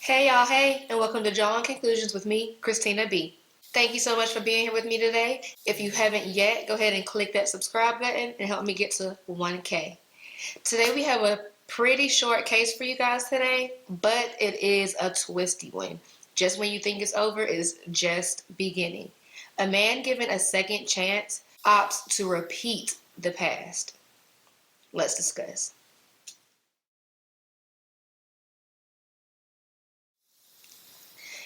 Hey y'all, hey, and welcome to Drawing Conclusions with me, Christina B. Thank you so much for being here with me today. If you haven't yet, go ahead and click that subscribe button and help me get to 1K. Today we have a pretty short case for you guys today, but it is a twisty one. Just when you think it's over, it's just beginning. A man given a second chance opts to repeat the past. Let's discuss.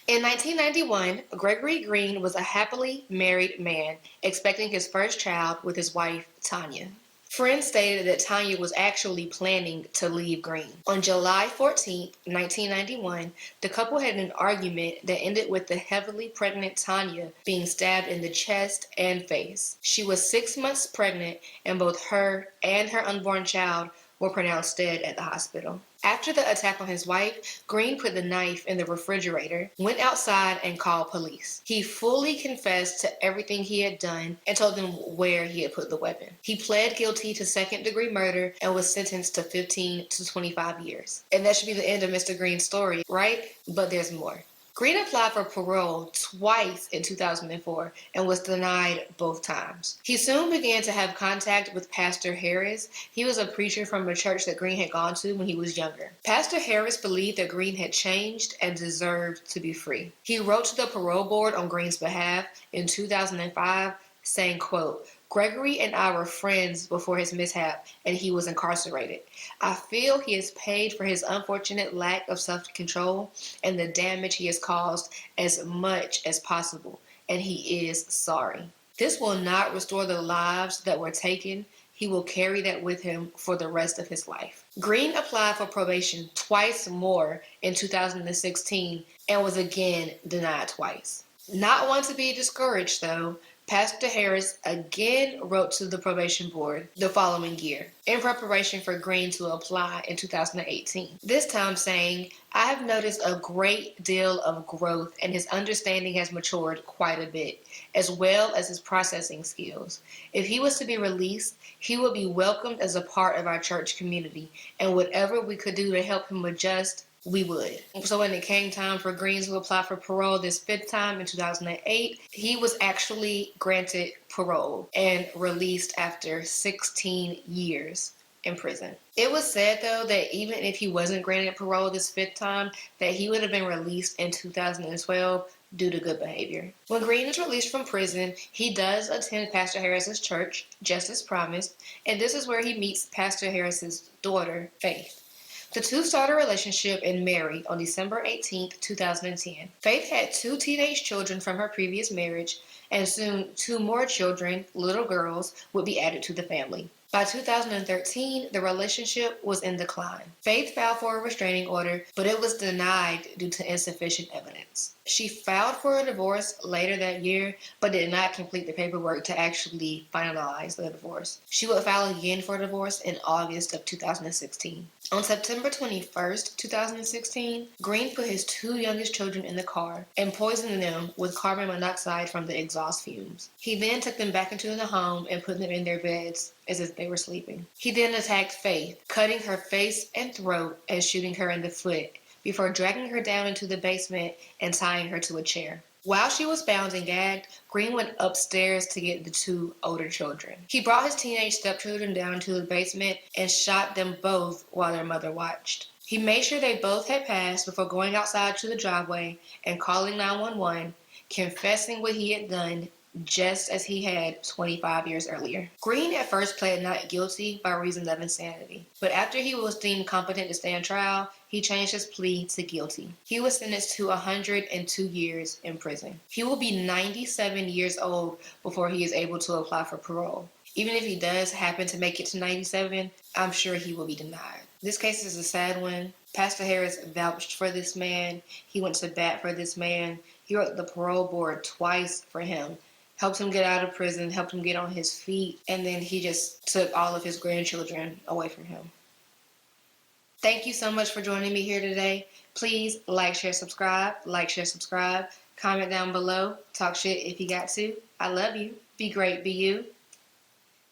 In 1991, Gregory Green was a happily married man expecting his first child with his wife, Tanya. Friends stated that Tanya was actually planning to leave Green. On July 14, 1991, the couple had an argument that ended with the heavily pregnant Tanya being stabbed in the chest and face. She was 6 months pregnant, and both her and her unborn child were pronounced dead at the hospital. After the attack on his wife, Green put the knife in the refrigerator, went outside, and called police. He fully confessed to everything he had done and told them where he had put the weapon. He pled guilty to second-degree murder and was sentenced to 15 to 25 years. And that should be the end of Mr. Green's story, right? But there's more. Green applied for parole twice in 2004 and was denied both times. He soon began to have contact with Pastor Harris. He was a preacher from a church that Green had gone to when he was younger. Pastor Harris believed that Green had changed and deserved to be free. He wrote to the parole board on Green's behalf in 2005 saying, quote, "Gregory and I were friends before his mishap and he was incarcerated. I feel he has paid for his unfortunate lack of self-control and the damage he has caused as much as possible, and he is sorry. This will not restore the lives that were taken. He will carry that with him for the rest of his life." Green applied for probation twice more in 2016 and was again denied twice. Not one to be discouraged, though, Pastor Harris again wrote to the probation board the following year in preparation for Green to apply in 2018. This time saying, "I have noticed a great deal of growth and his understanding has matured quite a bit, as well as his processing skills. If he was to be released, he would be welcomed as a part of our church community, and whatever we could do to help him adjust, we would." So when it came time for Green to apply for parole this fifth time in 2008, he was actually granted parole and released after 16 years in prison. It was said, though, that even if he wasn't granted parole this fifth time, that he would have been released in 2012 due to good behavior. When Green is released from prison, he does attend Pastor Harris's church, just as promised, and this is where he meets Pastor Harris's daughter, Faith. The two start a relationship and marry on December 18th, 2010. Faith had 2 teenage children from her previous marriage, and soon 2 more children, little girls, would be added to the family. By 2013, the relationship was in decline. Faith filed for a restraining order, but it was denied due to insufficient evidence. She filed for a divorce later that year, but did not complete the paperwork to actually finalize the divorce. She would file again for divorce in August of 2016. On September 21st, 2016, Green put his 2 youngest children in the car and poisoned them with carbon monoxide from the exhaust fumes. He then took them back into the home and put them in their beds as if they were sleeping. He then attacked Faith, cutting her face and throat and shooting her in the foot, before dragging her down into the basement and tying her to a chair. While she was bound and gagged, Green went upstairs to get the 2 older children. He brought his teenage stepchildren down into the basement and shot them both while their mother watched. He made sure they both had passed before going outside to the driveway and calling 911, confessing what he had done just as he had 25 years earlier. Green at first pled not guilty by reason of insanity, but after he was deemed competent to stand trial, he changed his plea to guilty. He was sentenced to 102 years in prison. He will be 97 years old before he is able to apply for parole. Even if he does happen to make it to 97, I'm sure he will be denied. This case is a sad one. Pastor Harris vouched for this man. He went to bat for this man. He wrote the parole board twice for him, helped him get out of prison, helped him get on his feet, and then he just took all of his grandchildren away from him. Thank you so much for joining me here today. Please like, share, subscribe. Like, share, subscribe. Comment down below. Talk shit if you got to. I love you. Be great. Be you.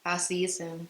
I'll see you soon.